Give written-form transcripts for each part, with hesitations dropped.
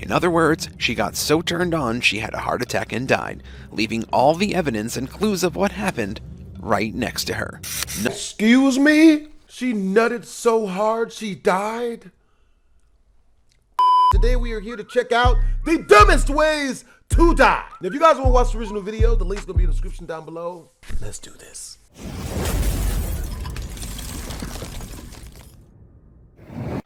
In other words, she got so turned on she had a heart attack and died, leaving all the evidence and clues of what happened right next to her. Excuse me? She nutted so hard she died? Today we are here to check out the dumbest ways to die. Now, if you guys want to watch the original video, the link's gonna be in the description down below. Let's do this.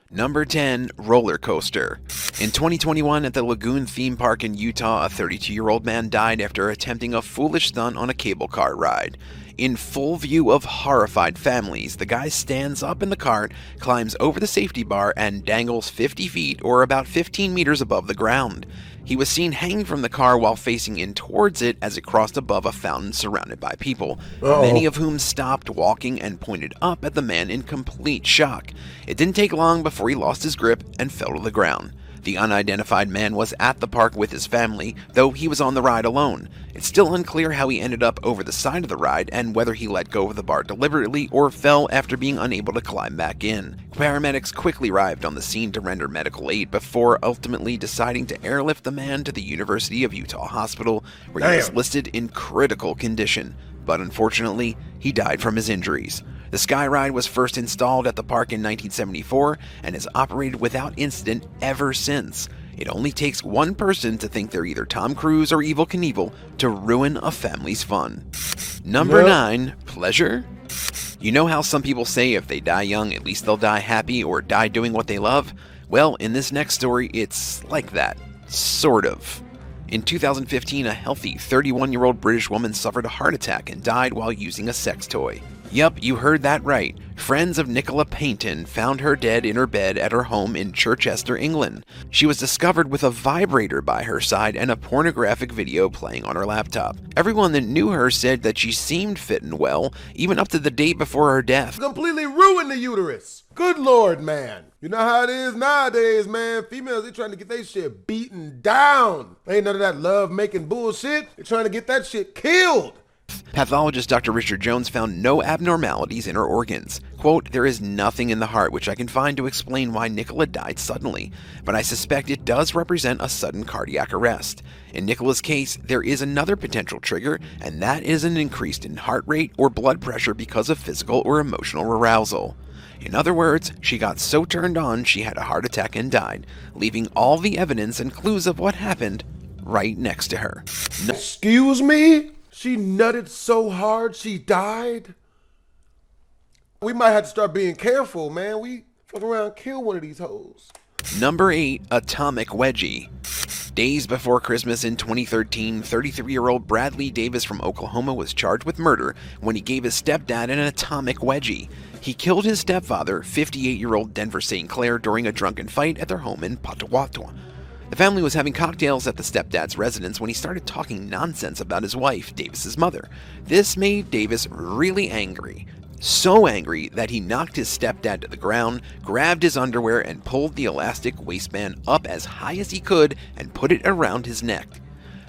Number 10, roller coaster. In 2021 at the Lagoon theme park in Utah, a 32-year-old man died after attempting a foolish stunt on a cable car ride. In full view of horrified families, the guy stands up in the cart, climbs over the safety bar, and dangles 50 feet or about 15 meters above the ground. He was seen hanging from the car while facing in towards it as it crossed above a fountain surrounded by people, many of whom stopped walking and pointed up at the man in complete shock. It didn't take long before he lost his grip and fell to the ground. The unidentified man was at the park with his family, though he was on the ride alone. It's still unclear how he ended up over the side of the ride and whether he let go of the bar deliberately or fell after being unable to climb back in. Paramedics quickly arrived on the scene to render medical aid before ultimately deciding to airlift the man to the University of Utah Hospital, where he was listed in critical condition. But unfortunately, he died from his injuries. The Sky Ride was first installed at the park in 1974 and has operated without incident ever since. It only takes one person to think they're either Tom Cruise or Evel Knievel to ruin a family's fun. Number 9, pleasure? You know how some people say if they die young, at least they'll die happy or die doing what they love? Well, in this next story, it's like that. Sort of. In 2015, a healthy 31-year-old British woman suffered a heart attack and died while using a sex toy. Yup, you heard that right. Friends of Nicola Payton found her dead in her bed at her home in Chichester, England. She was discovered with a vibrator by her side and a pornographic video playing on her laptop. Everyone that knew her said that she seemed fit and well, even up to the day before her death. Completely ruined the uterus. Good Lord, man. You know how it is nowadays, man. Females, they trying to get their shit beaten down. Ain't none of that love-making bullshit. They're trying to get that shit killed. Pathologist Dr. Richard Jones found no abnormalities in her organs. Quote, "There is nothing in the heart which I can find to explain why Nicola died suddenly, but I suspect it does represent a sudden cardiac arrest. In Nicola's case, there is another potential trigger, and that is an increase in heart rate or blood pressure because of physical or emotional arousal." In other words, she got so turned on she had a heart attack and died, leaving all the evidence and clues of what happened right next to her. Excuse me? She nutted so hard she died? We might have to start being careful, man. We fuck around and kill one of these hoes. Number 8, atomic wedgie. Days before Christmas in 2013, 33-year-old Bradley Davis from Oklahoma was charged with murder when he gave his stepdad an atomic wedgie. He killed his stepfather, 58-year-old Denver St. Clair, during a drunken fight at their home in Potawatomi. The family was having cocktails at the stepdad's residence when he started talking nonsense about his wife, Davis's mother. This made Davis really angry. So angry that he knocked his stepdad to the ground, grabbed his underwear, and pulled the elastic waistband up as high as he could and put it around his neck.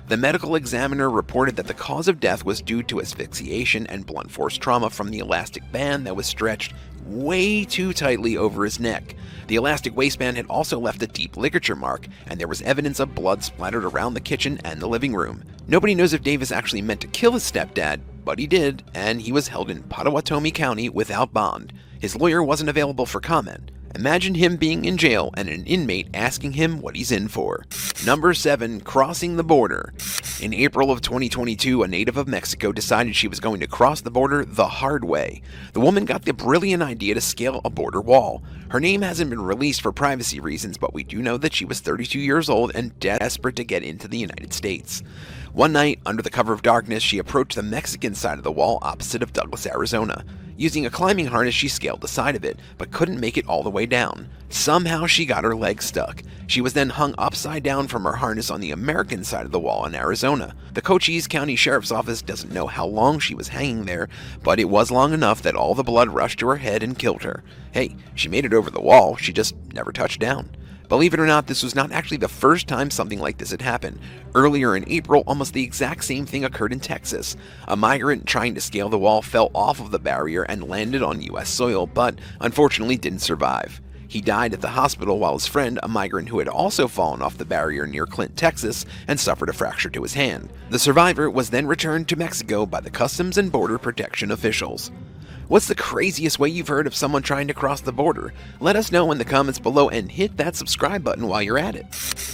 The medical examiner reported that the cause of death was due to asphyxiation and blunt force trauma from the elastic band that was stretched way too tightly over his neck. The elastic waistband had also left a deep ligature mark, and there was evidence of blood splattered around the kitchen and the living room. Nobody knows if Davis actually meant to kill his stepdad, but he did, and he was held in Potawatomi County without bond. His lawyer wasn't available for comment. Imagine him being in jail and an inmate asking him what he's in for. Number 7, crossing the border. In April of 2022, a native of Mexico decided she was going to cross the border the hard way. The woman got the brilliant idea to scale a border wall. Her name hasn't been released for privacy reasons, but we do know that she was 32 years old and desperate to get into the United States. One night, under the cover of darkness, she approached the Mexican side of the wall opposite of Douglas, Arizona. Using a climbing harness, she scaled the side of it, but couldn't make it all the way down. Somehow she got her leg stuck. She was then hung upside down from her harness on the American side of the wall in Arizona. The Cochise County Sheriff's Office doesn't know how long she was hanging there, but it was long enough that all the blood rushed to her head and killed her. Hey, she made it over the wall, she just never touched down. Believe it or not, this was not actually the first time something like this had happened. Earlier in April, almost the exact same thing occurred in Texas. A migrant trying to scale the wall fell off of the barrier and landed on U.S. soil, but unfortunately didn't survive. He died at the hospital while his friend, a migrant who had also fallen off the barrier near Clint, Texas, and suffered a fracture to his hand. The survivor was then returned to Mexico by the Customs and Border Protection officials. What's the craziest way you've heard of someone trying to cross the border? Let us know in the comments below and hit that subscribe button while you're at it.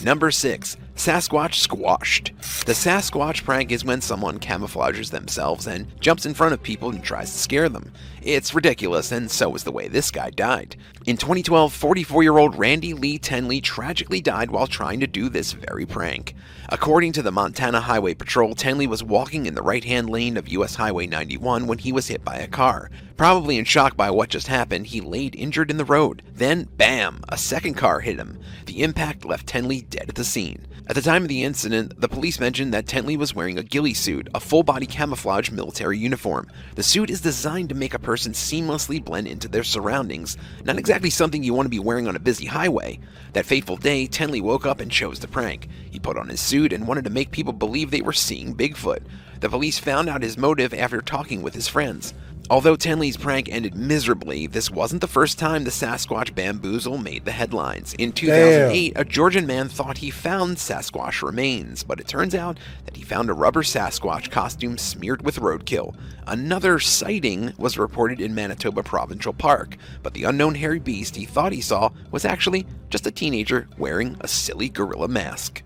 Number 6. Sasquatch squashed. The Sasquatch prank is when someone camouflages themselves and jumps in front of people and tries to scare them. It's ridiculous, and so is the way this guy died. In 2012, 44-year-old Randy Lee Tenley tragically died while trying to do this very prank. According to the Montana Highway Patrol, Tenley was walking in the right-hand lane of US Highway 91 when he was hit by a car. Probably in shock by what just happened, he laid injured in the road. Then, bam, a second car hit him. The impact left Tenley dead at the scene. At the time of the incident, the police mentioned that Tenley was wearing a ghillie suit, a full-body camouflage military uniform. The suit is designed to make a person seamlessly blend into their surroundings, not exactly something you want to be wearing on a busy highway. That fateful day, Tenley woke up and chose the prank. He put on his suit and wanted to make people believe they were seeing Bigfoot. The police found out his motive after talking with his friends. Although Tenley's prank ended miserably, this wasn't the first time the Sasquatch bamboozle made the headlines. In 2008, a Georgian man thought he found Sasquatch remains, but it turns out that he found a rubber Sasquatch costume smeared with roadkill. Another sighting was reported in Manitoba Provincial Park, but the unknown hairy beast he thought he saw was actually just a teenager wearing a silly gorilla mask.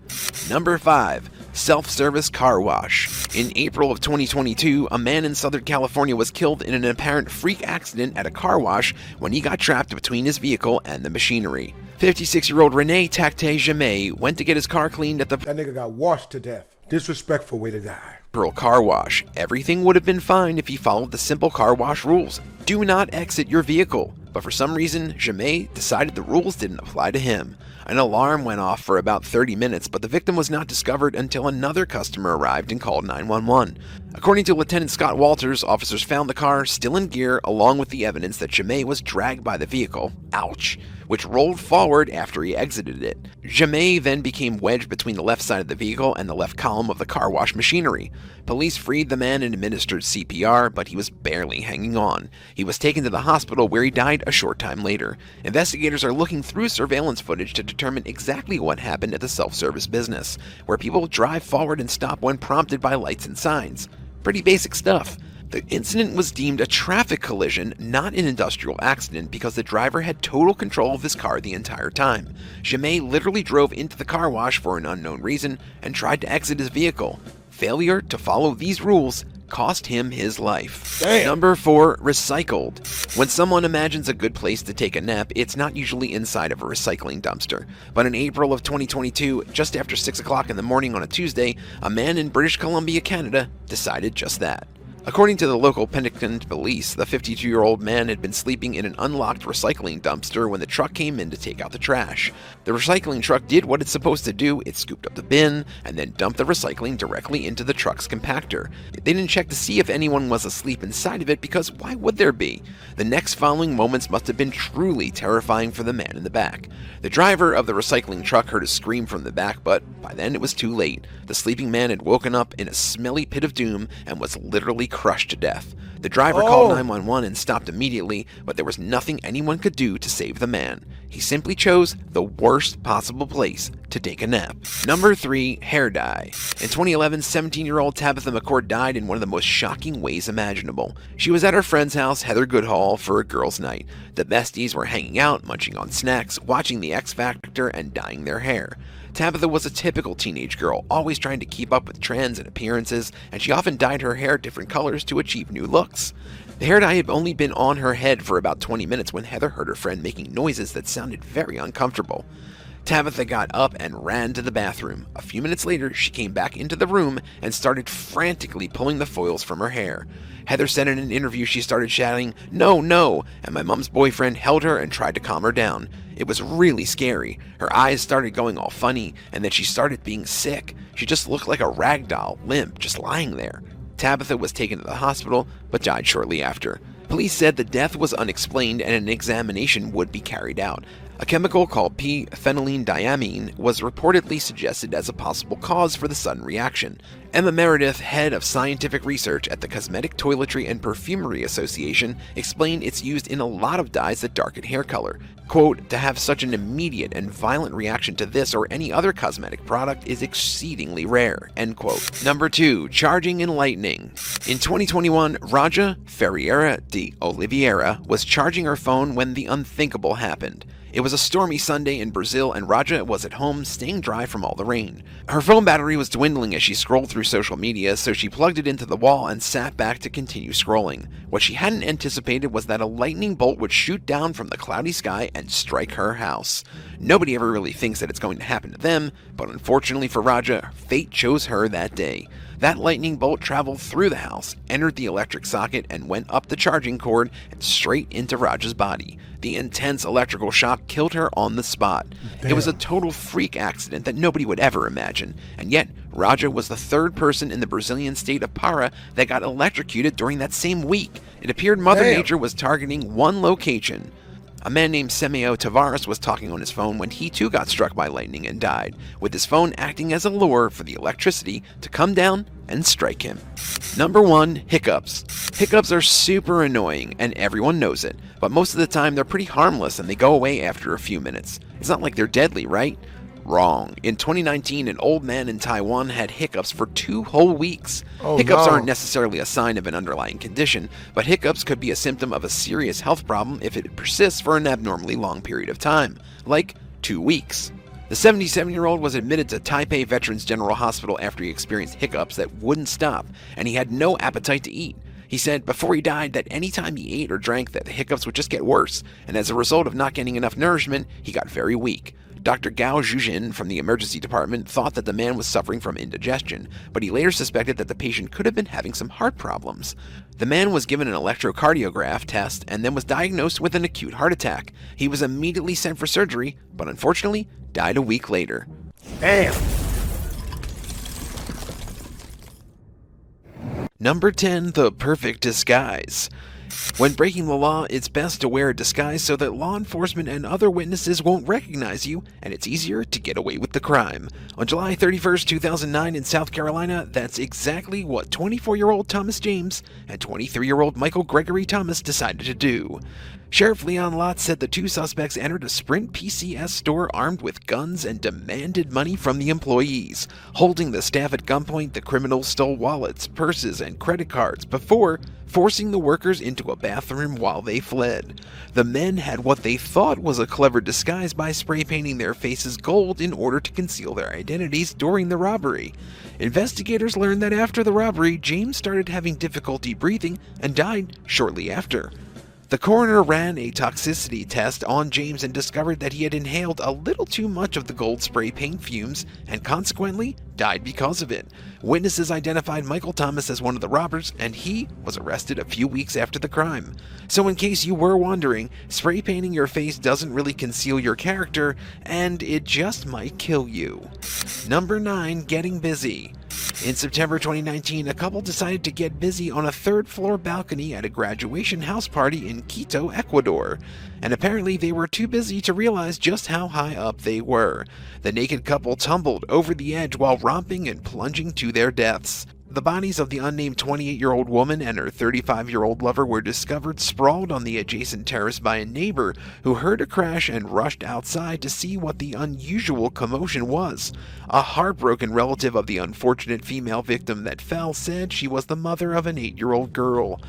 Number 5. Self-service car wash. In April of 2022, a man in Southern California was killed in an apparent freak accident at a car wash when he got trapped between his vehicle and the machinery. 56-year-old Rene Tacte-Jamay went to get his car cleaned at the That nigga got washed to death. Disrespectful way to die. Pearl car wash. Everything would have been fine if he followed the simple car wash rules. Do not exit your vehicle. But for some reason, Jamay decided the rules didn't apply to him. An alarm went off for about 30 minutes, but the victim was not discovered until another customer arrived and called 911. According to Lieutenant Scott Walters, officers found the car still in gear along with the evidence that Jamay was dragged by the vehicle, ouch, which rolled forward after he exited it. Jamay then became wedged between the left side of the vehicle and the left column of the car wash machinery. Police freed the man and administered CPR, but he was barely hanging on. He was taken to the hospital where he died a short time later. Investigators are looking through surveillance footage to determine exactly what happened at the self-service business, where people drive forward and stop when prompted by lights and signs. Pretty basic stuff. The incident was deemed a traffic collision, not an industrial accident, because the driver had total control of his car the entire time. Jamay literally drove into the car wash for an unknown reason and tried to exit his vehicle. Failure to follow these rules cost him his life. Damn. Number 4. Recycled. When someone imagines a good place to take a nap, it's not usually inside of a recycling dumpster. But in April of 2022, just after 6 o'clock in the morning on a Tuesday, a man in British Columbia, Canada, decided just that. According to the local Penticton police, the 52-year-old man had been sleeping in an unlocked recycling dumpster when the truck came in to take out the trash. The recycling truck did what it's supposed to do. It scooped up the bin and then dumped the recycling directly into the truck's compactor. They didn't check to see if anyone was asleep inside of it, because why would there be? The next following moments must have been truly terrifying for the man in the back. The driver of the recycling truck heard a scream from the back, but by then it was too late. The sleeping man had woken up in a smelly pit of doom and was literally crushed to death. The driver called 911 and stopped immediately, but there was nothing anyone could do to save the man. He simply chose the worst possible place to take a nap. Number 3. Hair dye. In 2011, 17-year-old Tabitha McCord died in one of the most shocking ways imaginable. She was at her friend's house, Heather Goodhall, for a girls' night. The besties were hanging out, munching on snacks, watching The X Factor, and dyeing their hair. Tabitha was a typical teenage girl, always trying to keep up with trends and appearances, and she often dyed her hair different colors to achieve new looks. The hair dye had only been on her head for about 20 minutes when Heather heard her friend making noises that sounded very uncomfortable. Tabitha got up and ran to the bathroom. A few minutes later, she came back into the room and started frantically pulling the foils from her hair. Heather said in an interview she started shouting, "No, no," and my mom's boyfriend held her and tried to calm her down. It was really scary. Her eyes started going all funny, and then she started being sick. She just looked like a rag doll, limp, just lying there. Tabitha was taken to the hospital, but died shortly after. Police said the death was unexplained and an examination would be carried out. A chemical called p-phenylenediamine was reportedly suggested as a possible cause for the sudden reaction. Emma Meredith, head of scientific research at the Cosmetic Toiletry and Perfumery Association, explained it's used in a lot of dyes that darken hair color. Quote, to have such an immediate and violent reaction to this or any other cosmetic product is exceedingly rare, end quote. Number 2. Charging and lightning. In 2021, Raja Ferreira de Oliveira was charging her phone when the unthinkable happened. It was a stormy Sunday in Brazil, and Raja was at home staying dry from all the rain. Her phone battery was dwindling as she scrolled through social media, so she plugged it into the wall and sat back to continue scrolling. What she hadn't anticipated was that a lightning bolt would shoot down from the cloudy sky and strike her house. Nobody ever really thinks that it's going to happen to them, but unfortunately for Raja, fate chose her that day. That lightning bolt traveled through the house, entered the electric socket, and went up the charging cord and straight into Raja's body. The intense electrical shock killed her on the spot. Damn. It was a total freak accident that nobody would ever imagine, and yet Raja was the third person in the Brazilian state of Pará that got electrocuted during that same week. It appeared Mother Nature was targeting one location. A man named Semeo Tavares was talking on his phone when he too got struck by lightning and died, with his phone acting as a lure for the electricity to come down and strike him. Number 1. Hiccups. Hiccups are super annoying, and everyone knows it, but most of the time they're pretty harmless and they go away after a few minutes. It's not like they're deadly, right? Wrong. In 2019, an old man in Taiwan had hiccups for 2 whole weeks. Hiccups aren't necessarily a sign of an underlying condition, but hiccups could be a symptom of a serious health problem if it persists for an abnormally long period of time, like 2 weeks. The 77-year-old was admitted to Taipei Veterans General Hospital after he experienced hiccups that wouldn't stop, and he had no appetite to eat. He said before he died that anytime he ate or drank that the hiccups would just get worse, and as a result of not getting enough nourishment, he got very weak. Dr. Gao Zhujin from the emergency department thought that the man was suffering from indigestion, but he later suspected that the patient could have been having some heart problems. The man was given an electrocardiograph test and then was diagnosed with an acute heart attack. He was immediately sent for surgery, but unfortunately died a week later. Damn! Number 10. The perfect disguise. When breaking the law, it's best to wear a disguise so that law enforcement and other witnesses won't recognize you, and it's easier to get away with the crime. On July 31st, 2009 in South Carolina, that's exactly what 24-year-old Thomas James and 23-year-old Michael Gregory Thomas decided to do. Sheriff Leon Lott said the 2 suspects entered a Sprint PCS store armed with guns and demanded money from the employees. Holding the staff at gunpoint, the criminals stole wallets, purses, and credit cards before forcing the workers into a bathroom while they fled. The men had what they thought was a clever disguise by spray painting their faces gold in order to conceal their identities during the robbery. Investigators learned that after the robbery, James started having difficulty breathing and died shortly after. The coroner ran a toxicity test on James and discovered that he had inhaled a little too much of the gold spray paint fumes and consequently died because of it. Witnesses identified Michael Thomas as one of the robbers, and he was arrested a few weeks after the crime. So in case you were wondering, spray painting your face doesn't really conceal your character, and it just might kill you. Number 9. Getting busy. In September 2019, a couple decided to get busy on a 3rd-floor balcony at a graduation house party in Quito, Ecuador. And apparently they were too busy to realize just how high up they were. The naked couple tumbled over the edge while romping and plunging to their deaths. The bodies of the unnamed 28-year-old woman and her 35-year-old lover were discovered sprawled on the adjacent terrace by a neighbor who heard a crash and rushed outside to see what the unusual commotion was. A heartbroken relative of the unfortunate female victim that fell said she was the mother of an 8-year-old girl.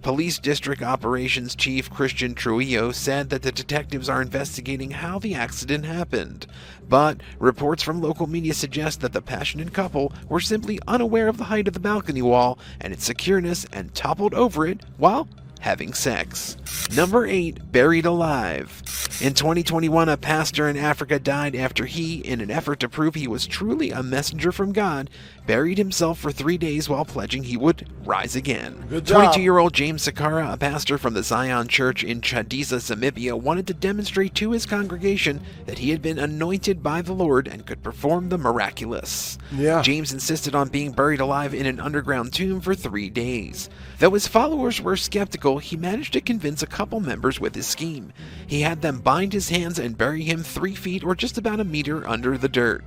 Police District Operations Chief Christian Trujillo said that the detectives are investigating how the accident happened. But reports from local media suggest that the passionate couple were simply unaware of the height of the balcony wall and its secureness and toppled over it while having sex. Number 8. Buried alive. In 2021, a pastor in Africa died after he, in an effort to prove he was truly a messenger from God, buried himself for 3 days while pledging he would rise again. 22-year-old James Sakara, a pastor from the Zion Church in Chadiza, Zamibia, wanted to demonstrate to his congregation that he had been anointed by the Lord and could perform the miraculous. James insisted on being buried alive in an underground tomb for 3 days. Though his followers were skeptical, hospital, he managed to convince a couple members with his scheme. He had them bind his hands and bury him 3 feet or just about a meter under the dirt.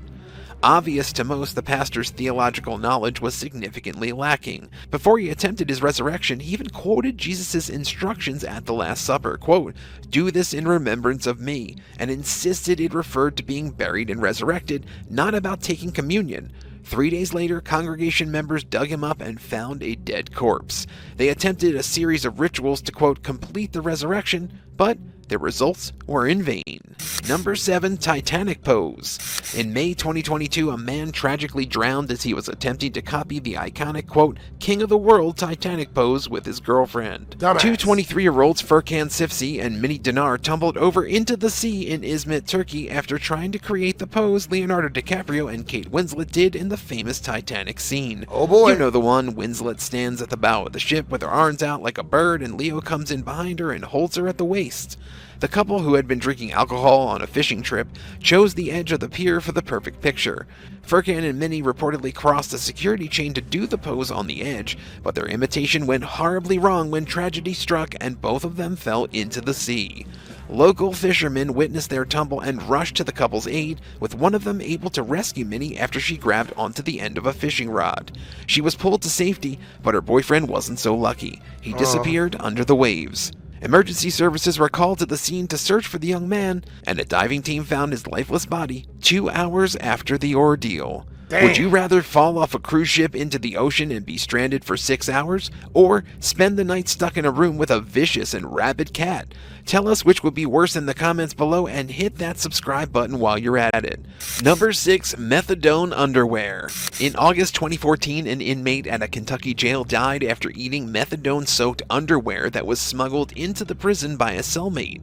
Obvious to most, the pastor's theological knowledge was significantly lacking. Before he attempted his resurrection, he even quoted Jesus' instructions at the Last Supper, quote, "Do this in remembrance of me," and insisted it referred to being buried and resurrected, not about taking communion. 3 days later, congregation members dug him up and found a dead corpse. They attempted a series of rituals to, quote, "complete the resurrection," but their results were in vain. Number 7. Titanic pose. In May 2022, a man tragically drowned as he was attempting to copy the iconic, quote, "King of the World" Titanic pose with his girlfriend. Dumbass. Two 23-year-olds, Furkan Sifsi and Mini Dinar, tumbled over into the sea in Izmit, Turkey after trying to create the pose Leonardo DiCaprio and Kate Winslet did in the famous Titanic scene. Oh boy. You know the one. Winslet stands at the bow of the ship with her arms out like a bird, and Leo comes in behind her and holds her at the waist. The couple, who had been drinking alcohol on a fishing trip, chose the edge of the pier for the perfect picture. Furkan and Minnie reportedly crossed a security chain to do the pose on the edge, but their imitation went horribly wrong when tragedy struck and both of them fell into the sea. Local fishermen witnessed their tumble and rushed to the couple's aid, with one of them able to rescue Minnie after she grabbed onto the end of a fishing rod. She was pulled to safety, but her boyfriend wasn't so lucky. He disappeared under the waves. Emergency services were called to the scene to search for the young man, and a diving team found his lifeless body 2 hours after the ordeal. Damn. Would you rather fall off a cruise ship into the ocean and be stranded for 6 hours, or spend the night stuck in a room with a vicious and rabid cat? Tell us which would be worse in the comments below, and hit that subscribe button while you're at it. Number 6. Methadone underwear. In August 2014, an inmate at a Kentucky jail died after eating methadone-soaked underwear that was smuggled into the prison by a cellmate.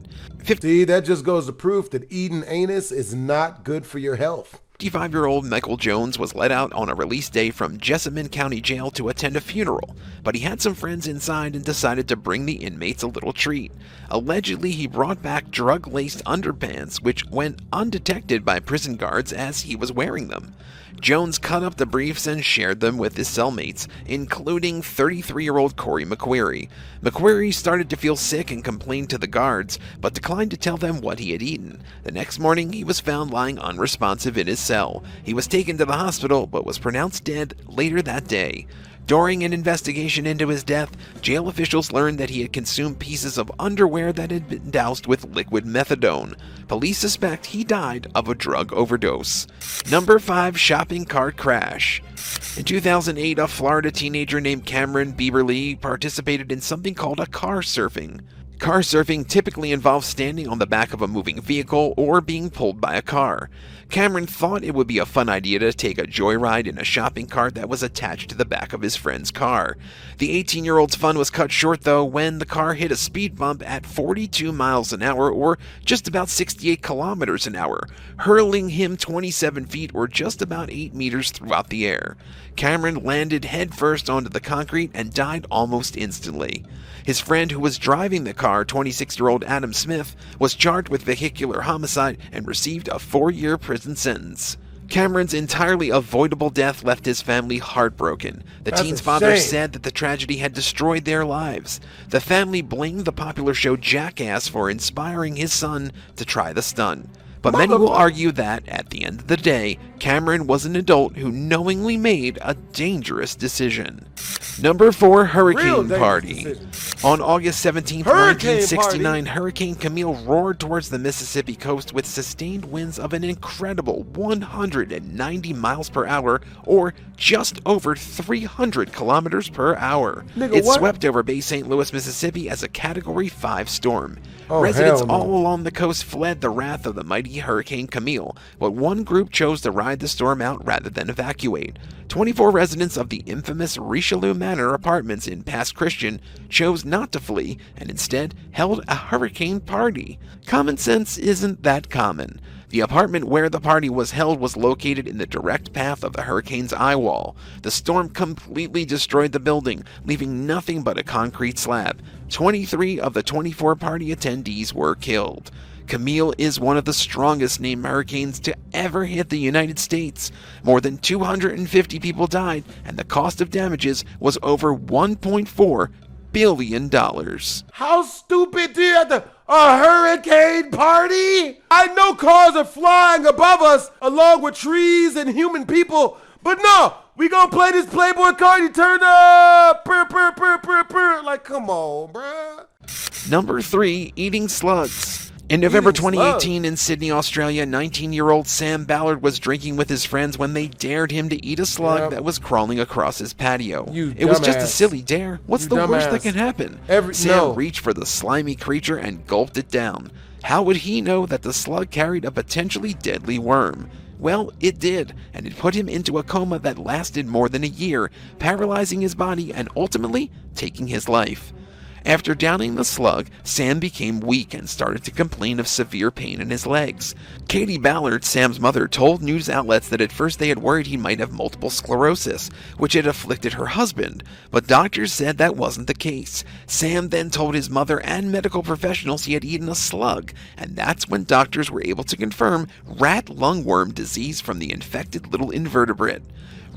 See, that just goes to proof that eating anus is not good for your health. 55-year-old Michael Jones was let out on a release day from Jessamine County Jail to attend a funeral, but he had some friends inside and decided to bring the inmates a little treat. Allegedly, he brought back drug-laced underpants, which went undetected by prison guards as he was wearing them. Jones cut up the briefs and shared them with his cellmates, including 33-year-old Corey McQuarrie. McQuarrie started to feel sick and complained to the guards, but declined to tell them what he had eaten. The next morning, he was found lying unresponsive in his cell. He was taken to the hospital, but was pronounced dead later that day. During an investigation into his death, jail officials learned that he had consumed pieces of underwear that had been doused with liquid methadone. Police suspect he died of a drug overdose. Number 5. Shopping cart crash. In 2008, a Florida teenager named Cameron Bieberly participated in something called a car surfing. Car surfing typically involves standing on the back of a moving vehicle or being pulled by a car. Cameron thought it would be a fun idea to take a joyride in a shopping cart that was attached to the back of his friend's car. The 18-year-old's fun was cut short, though, when the car hit a speed bump at 42 miles an hour, or just about 68 kilometers an hour, hurling him 27 feet or just about 8 meters throughout the air. Cameron landed headfirst onto the concrete and died almost instantly. His friend who was driving the car, 26-year-old Adam Smith, was charged with vehicular homicide and received a 4-year prison sentence. Cameron's entirely avoidable death left his family heartbroken. The That's teen's a father shame. said that the tragedy had destroyed their lives. The family blamed the popular show Jackass for inspiring his son to try the stunt. But many will argue that, at the end of the day, Cameron was an adult who knowingly made a dangerous decision. Number 4. Hurricane Party. Decision. On August 17, Hurricane 1969, Hurricane Camille roared towards the Mississippi coast with sustained winds of an incredible 190 miles per hour, or just over 300 kilometers per hour. Nigga, It what? swept over Bay St. Louis, Mississippi as a Category 5 storm. Oh, Residents hell no. all along the coast fled the wrath of the mighty Hurricane Camille, but one group chose to ride the storm out rather than evacuate. 24 residents of the infamous Richelieu Manor apartments in Pass Christian chose not to flee and instead held a hurricane party. Common sense isn't that common. The apartment where the party was held was located in the direct path of the hurricane's eye wall. The storm completely destroyed the building, leaving nothing but a concrete slab. 23 of the 24 party attendees were killed. Camille is one of the strongest named hurricanes to ever hit the United States. More than 250 people died, and the cost of damages was over $1.4 billion. billion. How stupid do you have to? A hurricane party? I know cars are flying above us along with trees and human people, but no, we gonna play this Playboy card. You turn up, like, come on, bruh. Number 3, eating slugs. In November 2018 in Sydney, Australia, 19-year-old Sam Ballard was drinking with his friends when they dared him to eat a slug that was crawling across his patio. It was just a silly dare. What's the worst that can happen? Sam reached for the slimy creature and gulped it down. How would he know that the slug carried a potentially deadly worm? Well, it did, and it put him into a coma that lasted more than a year, paralyzing his body and ultimately taking his life. After downing the slug, Sam became weak and started to complain of severe pain in his legs. Katie Ballard, Sam's mother, told news outlets that at first they had worried he might have multiple sclerosis, which had afflicted her husband, but doctors said that wasn't the case. Sam then told his mother and medical professionals he had eaten a slug, and that's when doctors were able to confirm rat lungworm disease from the infected little invertebrate.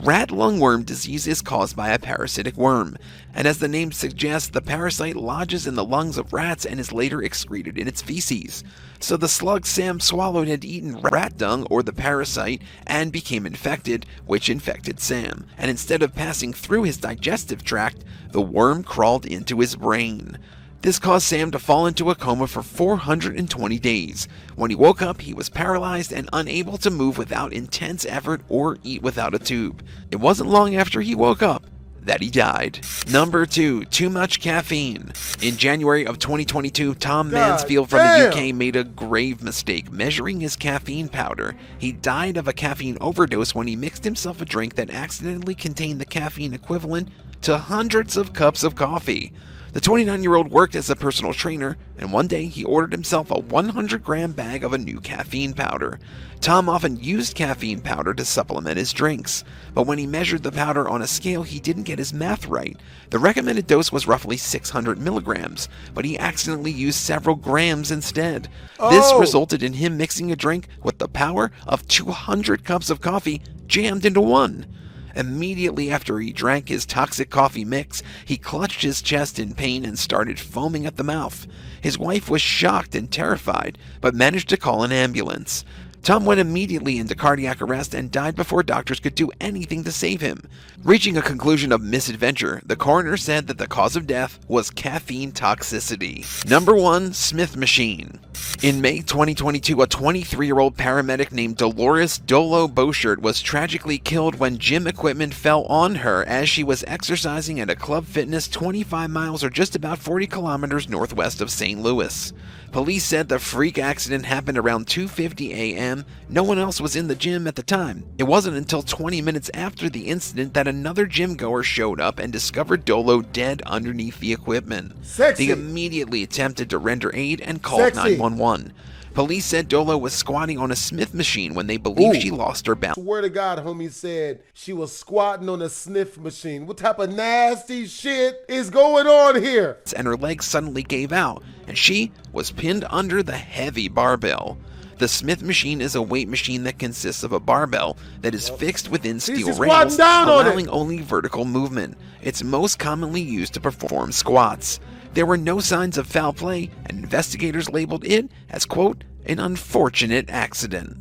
Rat lungworm disease is caused by a parasitic worm, and as the name suggests, the parasite lodges in the lungs of rats and is later excreted in its feces. So the slug Sam swallowed had eaten rat dung, or the parasite, and became infected, which infected Sam. And instead of passing through his digestive tract, the worm crawled into his brain. This caused Sam to fall into a coma for 420 days. When he woke up, he was paralyzed and unable to move without intense effort or eat without a tube. It wasn't long after he woke up that he died. Number 2, too much caffeine. In January of 2022, Tom Mansfield from the UK made a grave mistake measuring his caffeine powder. He died of a caffeine overdose when he mixed himself a drink that accidentally contained the caffeine equivalent to hundreds of cups of coffee. The 29-year-old worked as a personal trainer, and one day he ordered himself a 100-gram bag of a new caffeine powder. Tom often used caffeine powder to supplement his drinks, but when he measured the powder on a scale, he didn't get his math right. The recommended dose was roughly 600 milligrams, but he accidentally used several grams instead. This resulted in him mixing a drink with the power of 200 cups of coffee jammed into one. Immediately after he drank his toxic coffee mix, he clutched his chest in pain and started foaming at the mouth. His wife was shocked and terrified, but managed to call an ambulance. Tom went immediately into cardiac arrest and died before doctors could do anything to save him. Reaching a conclusion of misadventure, the coroner said that the cause of death was caffeine toxicity. Number 1, Smith machine. In May 2022, a 23-year-old paramedic named Dolores Dolo Boshert was tragically killed when gym equipment fell on her as she was exercising at a Club Fitness 25 miles or just about 40 kilometers northwest of St. Louis. Police said the freak accident happened around 2:50 a.m. No one else was in the gym at the time. It wasn't until 20 minutes after the incident that another gym goer showed up and discovered Dolo dead underneath the equipment. They immediately attempted to render aid and called 911. Police said Dolo was squatting on a Smith machine when they believed she lost her balance. Swear to God, homie said she was squatting on a Smith machine. What type of nasty shit is going on here? And her legs suddenly gave out, and she was pinned under the heavy barbell. The Smith machine is a weight machine that consists of a barbell that is fixed within steel rails, allowing only vertical movement. It's most commonly used to perform squats. There were no signs of foul play, and investigators labeled it as, quote, an unfortunate accident.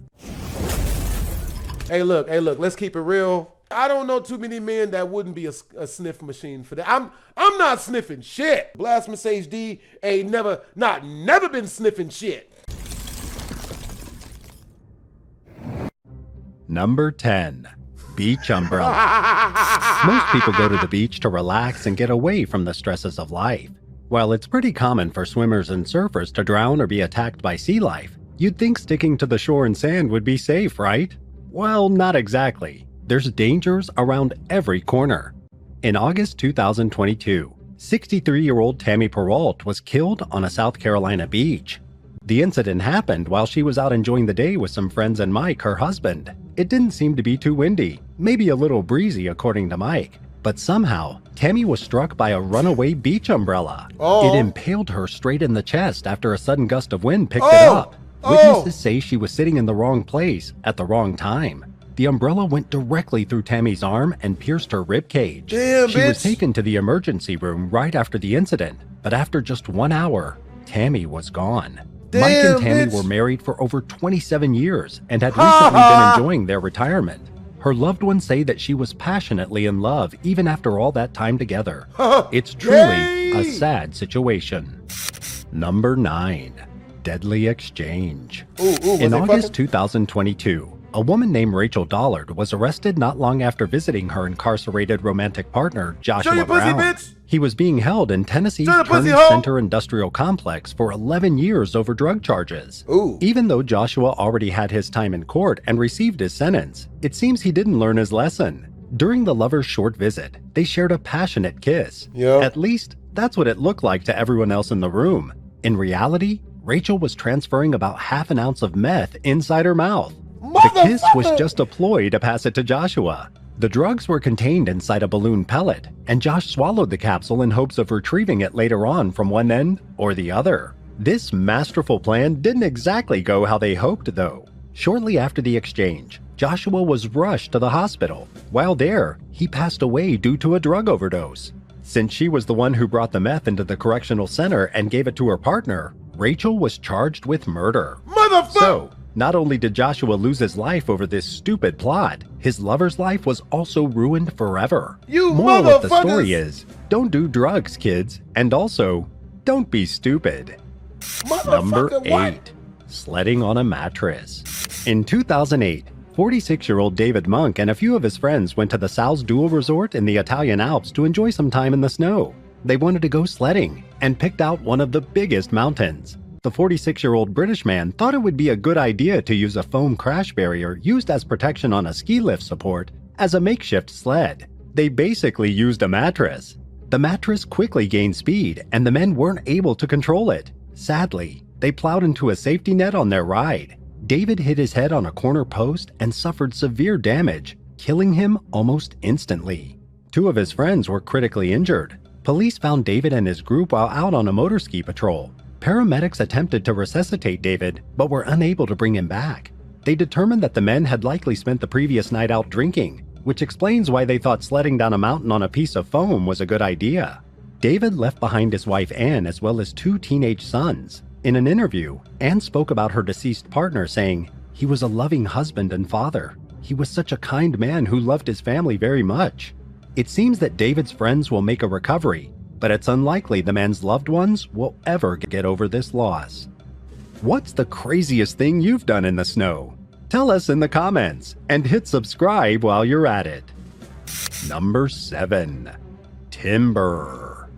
Hey, look, let's keep it real. I don't know too many men that wouldn't be a sniff machine for that. I'm not sniffing shit. BlastphamousHD ain't never been sniffing shit. Number 10. Beach umbrella. Most people go to the beach to relax and get away from the stresses of life. While it's pretty common for swimmers and surfers to drown or be attacked by sea life, you'd think sticking to the shore and sand would be safe, right? Well, not exactly. There's dangers around every corner. In August 2022, 63-year-old Tammy Perrault was killed on a South Carolina beach. The incident happened while she was out enjoying the day with some friends and Mike, her husband. It didn't seem to be too windy, maybe a little breezy according to Mike. But somehow, Tammy was struck by a runaway beach umbrella. It impaled her straight in the chest after a sudden gust of wind picked it up. Witnesses say she was sitting in the wrong place at the wrong time. the umbrella went directly through Tammy's arm and pierced her ribcage. Damn, She was bitch. taken to the emergency room right after the incident, but after just 1 hour, Tammy was gone. Mike and Damn, Tammy bitch. were married for over 27 years and had recently been enjoying their retirement. Her loved ones say that she was passionately in love even after all that time together. It's truly a sad situation. Number 9. Deadly Exchange. In August 2022, a woman named Rachel Dollard was arrested not long after visiting her incarcerated romantic partner, Joshua your pussy, Brown. bitch. He was being held in Tennessee's Show your pussy, Kearney hoe. Center Industrial Complex for 11 years over drug charges. Ooh. Even though Joshua already had his time in court and received his sentence, it seems he didn't learn his lesson. During the lovers' short visit, they shared a passionate kiss. Yep. At least, that's what it looked like to everyone else in the room. In reality, Rachel was transferring about half an ounce of meth inside her mouth. The kiss was Motherfucker. just a ploy to pass it to Joshua. The drugs were contained inside a balloon pellet, and Josh swallowed the capsule in hopes of retrieving it later on from one end or the other. This masterful plan didn't exactly go how they hoped, though. Shortly after the exchange, Joshua was rushed to the hospital. While there, he passed away due to a drug overdose. Since she was the one who brought the meth into the correctional center and gave it to her partner, Rachel was charged with murder. Motherfucker. So, not only did Joshua lose his life over this stupid plot, his lover's life was also ruined forever. You Moral of the motherfuckers. story is, don't do drugs, kids, and also, don't be stupid. Number Motherfucker, what? 8. Sledding on a mattress. In 2008, 46-year-old David Monk and a few of his friends went to the Sal's Dual Resort in the Italian Alps to enjoy some time in the snow. They wanted to go sledding and picked out one of the biggest mountains. The 46-year-old British man thought it would be a good idea to use a foam crash barrier used as protection on a ski lift support as a makeshift sled. They basically used a mattress. The mattress quickly gained speed and the men weren't able to control it. Sadly, they plowed into a safety net on their ride. David hit his head on a corner post and suffered severe damage, killing him almost instantly. 2 of his friends were critically injured. Police found David and his group while out on a motor ski patrol. Paramedics attempted to resuscitate David, but were unable to bring him back. They determined that the men had likely spent the previous night out drinking, which explains why they thought sledding down a mountain on a piece of foam was a good idea. David left behind his wife Anne as well as 2 teenage sons. In an interview, Anne spoke about her deceased partner saying, "He was a loving husband and father. He was such a kind man who loved his family very much." It seems that David's friends will make a recovery, but it's unlikely the man's loved ones will ever get over this loss. What's the craziest thing you've done in the snow? Tell us in the comments and hit subscribe while you're at it. Number 7. Timber.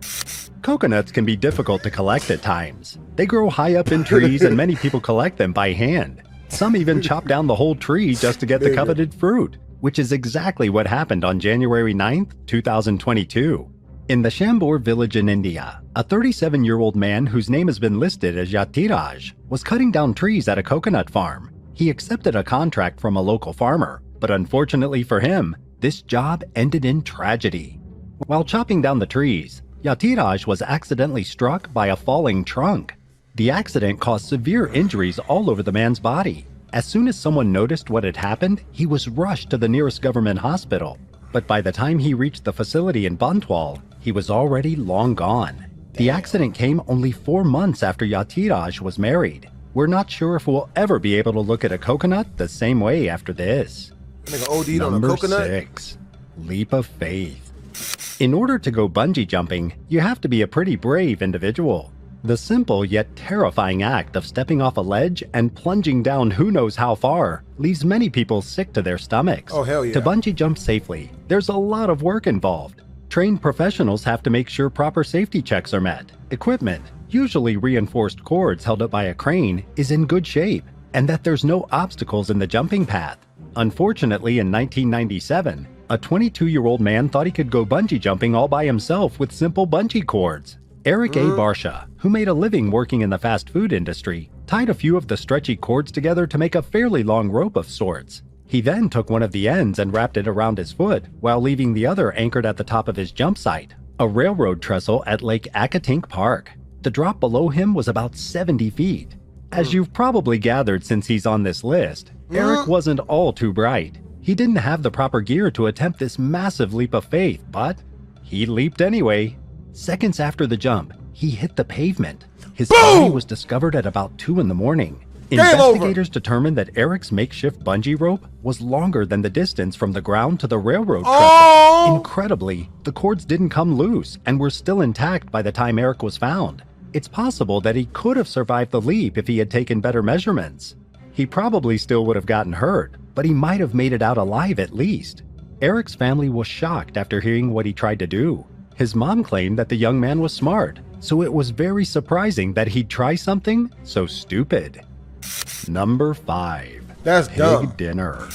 Coconuts can be difficult to collect at times. They grow high up in trees and many people collect them by hand. Some even chop down the whole tree just to get the coveted fruit, which is exactly what happened on January 9th, 2022. In the Shambur village in India, a 37-year-old man whose name has been listed as Yatiraj was cutting down trees at a coconut farm. He accepted a contract from a local farmer, but unfortunately for him, this job ended in tragedy. While chopping down the trees, Yatiraj was accidentally struck by a falling trunk. The accident caused severe injuries all over the man's body. As soon as someone noticed what had happened, he was rushed to the nearest government hospital. But by the time he reached the facility in Bantwal, he was already long gone. The accident came only 4 months after Yatiraj was married. We're not sure if we'll ever be able to look at a coconut the same way after this. Nigga OD'd on a Number coconut. 6. Leap of faith. In order to go bungee jumping, you have to be a pretty brave individual. The simple yet terrifying act of stepping off a ledge and plunging down who knows how far leaves many people sick to their stomachs. Oh, hell yeah. To bungee jump safely, there's a lot of work involved. Trained professionals have to make sure proper safety checks are met. Equipment, usually reinforced cords held up by a crane, is in good shape, and that there's no obstacles in the jumping path. Unfortunately, in 1997, a 22-year-old man thought he could go bungee jumping all by himself with simple bungee cords. Eric A. Barsha, who made a living working in the fast food industry, tied a few of the stretchy cords together to make a fairly long rope of sorts. He then took one of the ends and wrapped it around his foot, while leaving the other anchored at the top of his jump site, a railroad trestle at Lake Accotink Park. The drop below him was about 70 feet. As you've probably gathered since he's on this list, Eric wasn't all too bright. He didn't have the proper gear to attempt this massive leap of faith, but he leaped anyway. Seconds after the jump, he hit the pavement. His body was discovered at about 2 in the morning. Investigators determined that Eric's makeshift bungee rope was longer than the distance from the ground to the railroad trestle. Incredibly, the cords didn't come loose and were still intact by the time Eric was found. It's possible that he could have survived the leap if he had taken better measurements. He probably still would have gotten hurt, but he might have made it out alive at least. Eric's family was shocked after hearing what he tried to do. His mom claimed that the young man was smart, so it was very surprising that he'd try something so stupid. Number 5. That's dumb. Pig dinner.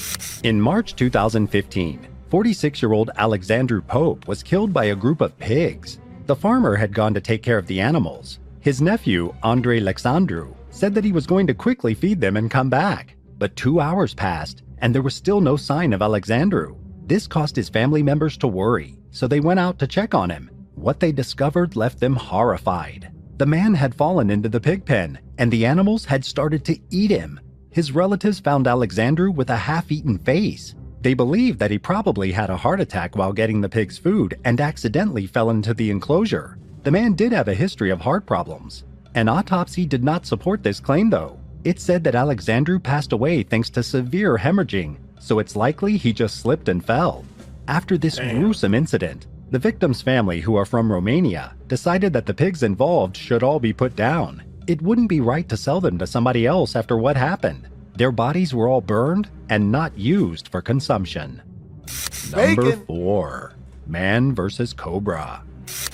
In March 2015, 46-year-old Alexandru Pope was killed by a group of pigs. The farmer had gone to take care of the animals. His nephew, Andrei Alexandru, said that he was going to quickly feed them and come back. But 2 hours passed, and there was still no sign of Alexandru. This caused his family members to worry, so they went out to check on him. What they discovered left them horrified. The man had fallen into the pig pen, and the animals had started to eat him. His relatives found Alexandru with a half-eaten face. They believed that he probably had a heart attack while getting the pig's food and accidentally fell into the enclosure. The man did have a history of heart problems. An autopsy did not support this claim, though. It said that Alexandru passed away thanks to severe hemorrhaging, so it's likely he just slipped and fell. After this gruesome incident, the victim's family, who are from Romania, decided that the pigs involved should all be put down. It wouldn't be right to sell them to somebody else after what happened. Their bodies were all burned and not used for consumption. Number 4. Man vs. Cobra.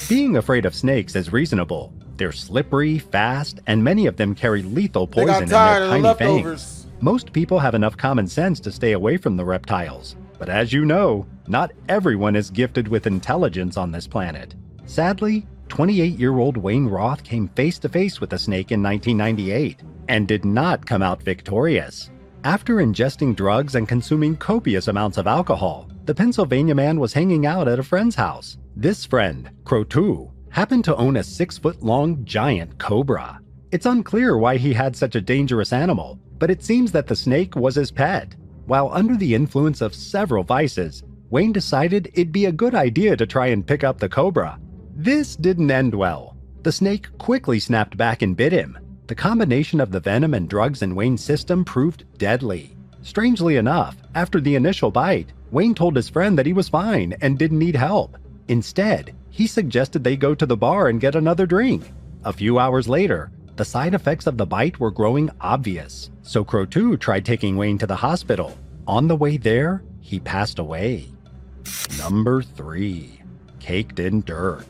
Being afraid of snakes is reasonable. They're slippery, fast, and many of them carry lethal poison in their tiny fangs. Most people have enough common sense to stay away from the reptiles. But as you know, not everyone is gifted with intelligence on this planet. Sadly, 28-year-old Wayne Roth came face-to-face with a snake in 1998 and did not come out victorious. After ingesting drugs and consuming copious amounts of alcohol, the Pennsylvania man was hanging out at a friend's house. This friend, Crotu, happened to own a 6-foot-long giant cobra. It's unclear why he had such a dangerous animal, but it seems that the snake was his pet. While under the influence of several vices, Wayne decided it'd be a good idea to try and pick up the cobra. This didn't end well. The snake quickly snapped back and bit him. The combination of the venom and drugs in Wayne's system proved deadly. Strangely enough, after the initial bite, Wayne told his friend that he was fine and didn't need help. Instead, he suggested they go to the bar and get another drink. A few hours later, the side effects of the bite were growing obvious, so Crotu tried taking Wayne to the hospital. On the way there, he passed away. Number 3. Caked in dirt.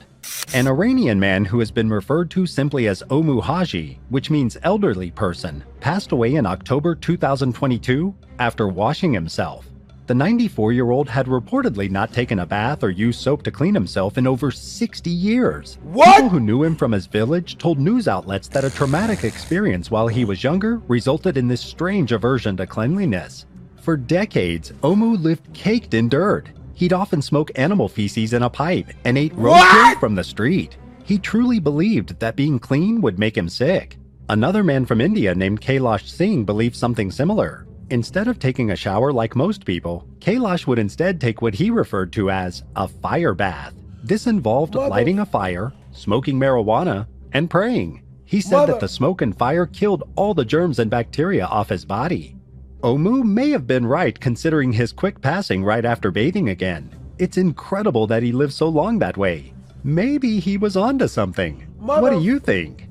An Iranian man who has been referred to simply as Omu Haji, which means elderly person, passed away in October 2022 after washing himself. The 94-year-old had reportedly not taken a bath or used soap to clean himself in over 60 years. What? People who knew him from his village told news outlets that a traumatic experience while he was younger resulted in this strange aversion to cleanliness. For decades, Omu lived caked in dirt. He'd often smoke animal feces in a pipe and ate roadkill from the street. He truly believed that being clean would make him sick. Another man from India named Kailash Singh believed something similar. Instead of taking a shower like most people, Kailash would instead take what he referred to as a fire bath. This involved lighting a fire, smoking marijuana, and praying. He said that the smoke and fire killed all the germs and bacteria off his body. Omu may have been right considering his quick passing right after bathing again. It's incredible that he lived so long that way. Maybe he was onto something. What do you think?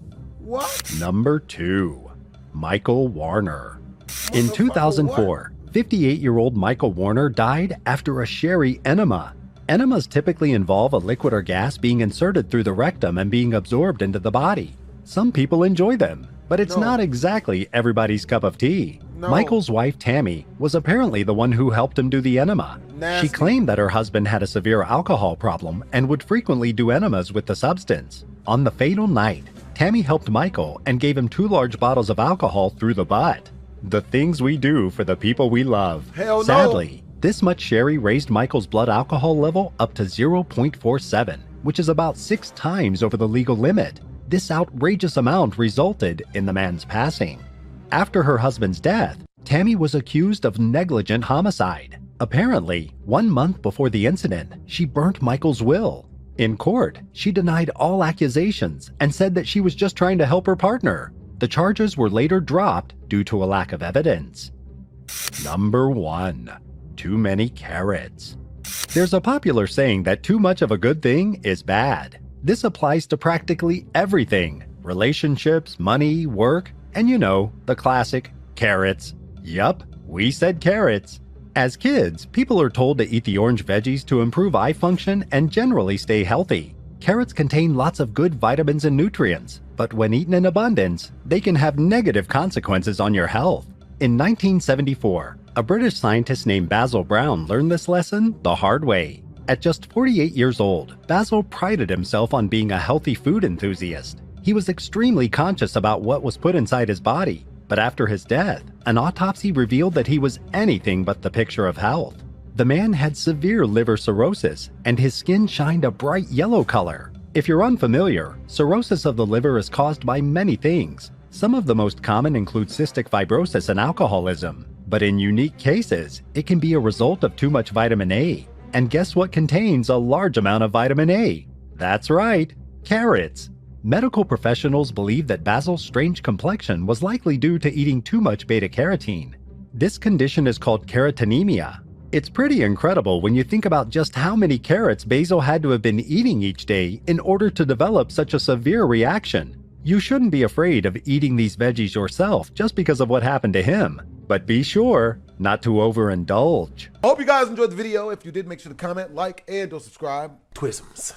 Number 2. Michael Warner. In 2004, 58-year-old Michael Warner died after a sherry enema. Enemas typically involve a liquid or gas being inserted through the rectum and being absorbed into the body. Some people enjoy them, but it's not exactly everybody's cup of tea. Michael's wife, Tammy, was apparently the one who helped him do the enema. She claimed that her husband had a severe alcohol problem and would frequently do enemas with the substance. On the fatal night, Tammy helped Michael and gave him 2 large bottles of alcohol through the butt. The things we do for the people we love. Sadly, this much sherry raised Michael's blood alcohol level up to 0.47, which is about 6 times over the legal limit. This outrageous amount resulted in the man's passing. After her husband's death, Tammy was accused of negligent homicide. Apparently, 1 month before the incident, she burnt Michael's will. In court, she denied all accusations and said that she was just trying to help her partner. The charges were later dropped due to a lack of evidence. Number 1. Too many carrots. There's a popular saying that too much of a good thing is bad. This applies to practically everything: relationships, money, work, and you know, the classic carrots. Yup, we said carrots. As kids, people are told to eat the orange veggies to improve eye function and generally stay healthy. Carrots contain lots of good vitamins and nutrients, but when eaten in abundance, they can have negative consequences on your health. In 1974, a British scientist named Basil Brown learned this lesson the hard way. At just 48 years old, Basil prided himself on being a healthy food enthusiast. He was extremely conscious about what was put inside his body, but after his death, an autopsy revealed that he was anything but the picture of health. The man had severe liver cirrhosis, and his skin shined a bright yellow color. If you're unfamiliar, cirrhosis of the liver is caused by many things. Some of the most common include cystic fibrosis and alcoholism. But in unique cases, it can be a result of too much vitamin A. And guess what contains a large amount of vitamin A? That's right, carrots. Medical professionals believe that Basil's strange complexion was likely due to eating too much beta-carotene. This condition is called carotenemia. It's pretty incredible when you think about just how many carrots Basil had to have been eating each day in order to develop such a severe reaction. You shouldn't be afraid of eating these veggies yourself just because of what happened to him. But be sure not to overindulge. I hope you guys enjoyed the video. If you did, make sure to comment, like, and or subscribe. Twisms.